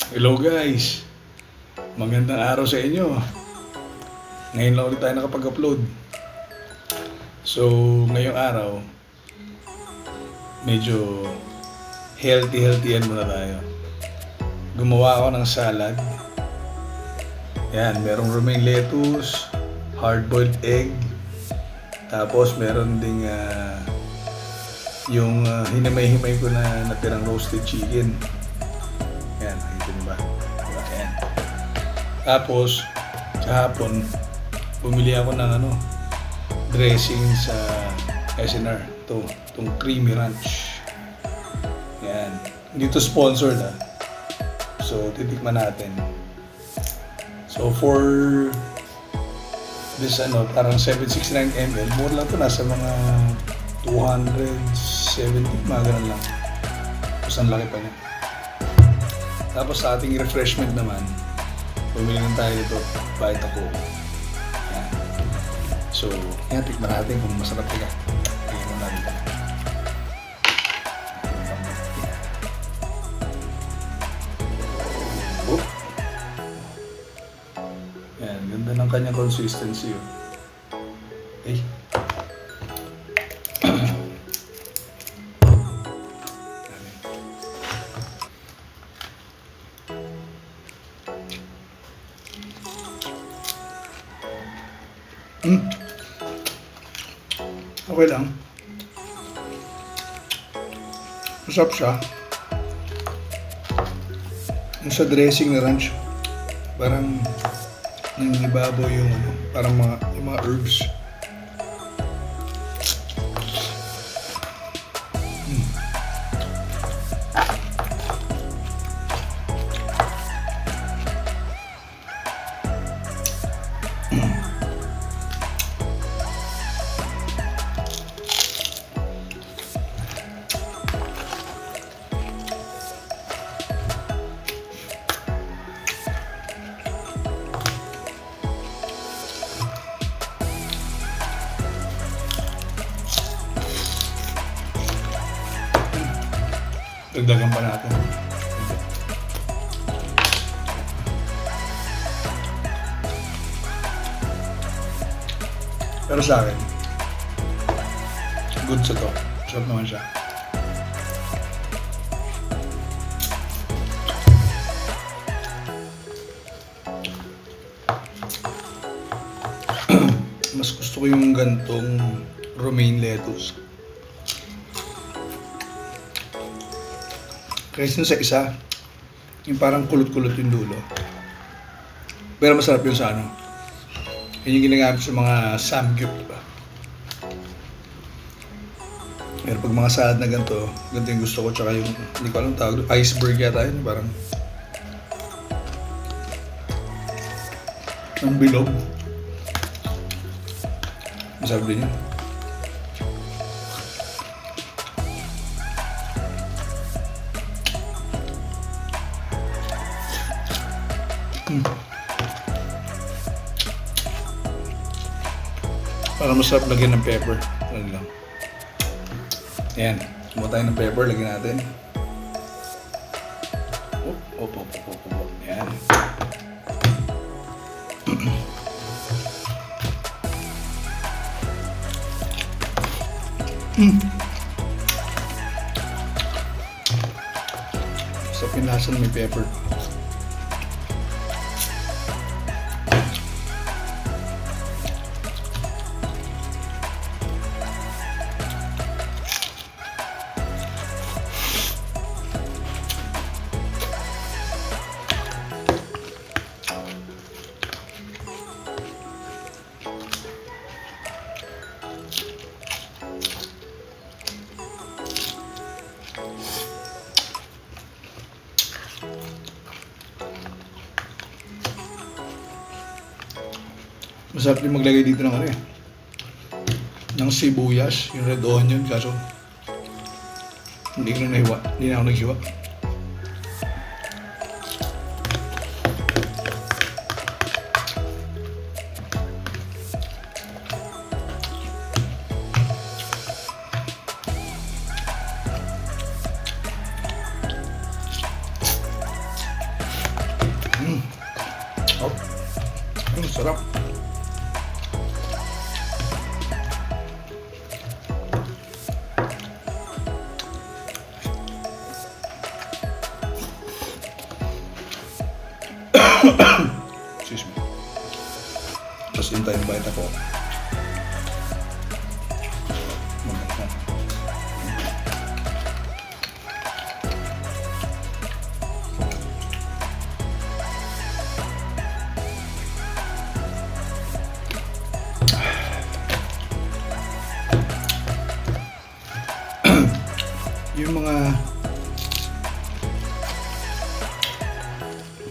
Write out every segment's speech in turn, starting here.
Hello guys, magandang araw sa inyo. Ngayon lang ulit tayo nakapag-upload. So, ngayong araw, medyo healthy muna tayo. Gumawa ako ng salad. Yan, merong romaine lettuce, hard-boiled egg, tapos meron ding yung hinimay-himay ko na natirang roasted chicken. Yan, nakikita niyo ba? Yan. Tapos, kahapon, bumili ako ng dressing sa SNR. Itong Creamy Ranch. Yan. Hindi to sponsored So, titikman natin. So, for this parang 769 ml, mura lang ito. Nasa mga 270, mga ganun lang. Tapos, ang laki pa niya. Tapos sa ating refreshment naman, bumili lang tayo dito, Vita Coco. Yan. So, yan, tikman natin kung masarap ito. Tingnan mo natin ito. Oh. Yan, ganda ng kanyang consistency. Okay. Okay lang. Masarap siya. Yung sa dressing na ranch, parang nangibabaw yung parang yung mga herbs. Dagdagan pa natin. Pero sa akin, good sa to. Sarap naman siya. Mas gusto ko yung gantong romaine lettuce. Kasi sa isa, yung parang kulot-kulot yung dulo. Pero masarap yun sa yun yung ginagamit sa mga samgyup, diba? Pero pag mga salad na ganito yung gusto ko. Tsaka yung, hindi ko alam tawag doon, iceberg yata yun, parang ang bilog. Masarap din yun. Para masarap lagyan ng pepper. Ano lang. Ayan. Kumuha tayo ng pepper. Lagyan natin. Op. Ayan. So, pinasa na may pepper. Masarap din maglagay dito ng ng sibuyas, yung red onion, kaso hindi ko na nahiwa, hindi na ako naghiwa. Sarap. Excuse me. Tapos hintayin bite ako.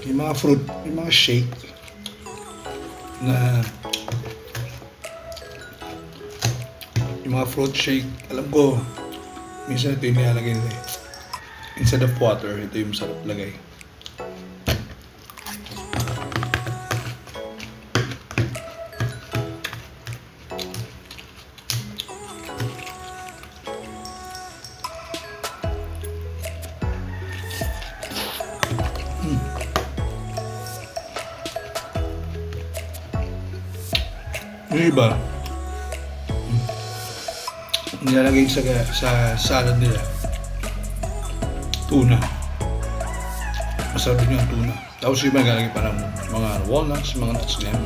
Yung mga fruit, yung mga shake na yung mga fruit shake, alam ko minsan ito yung nilalagay nila eh. Instead of water, ito yung sarap lagay. Yung iba, nilalagay sa salad nila, tuna. Masarap din yung tuna. Tapos yung iba nilalagay pa ng mga walnuts, mga nuts na yan.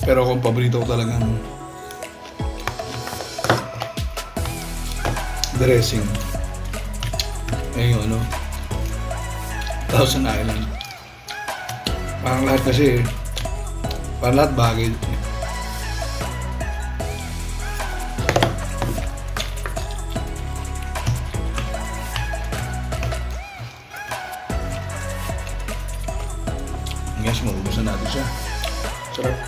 Pero kung paborito ko talagang dressing ay yung Thousand Island. Parang lahat kasi parang lahat bagay. Guys, maubusan natin siya. Sarap.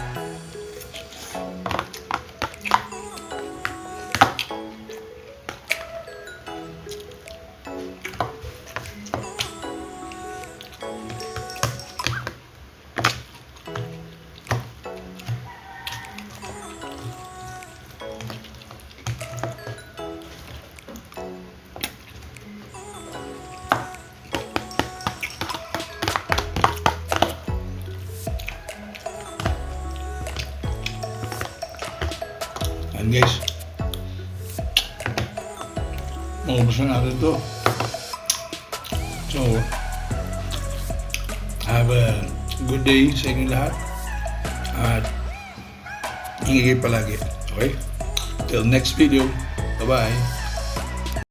And guys, maubos na natin ito. So, have a good day sa inyo lahat. At ingigay palagi. Okay? Till next video. Bye-bye.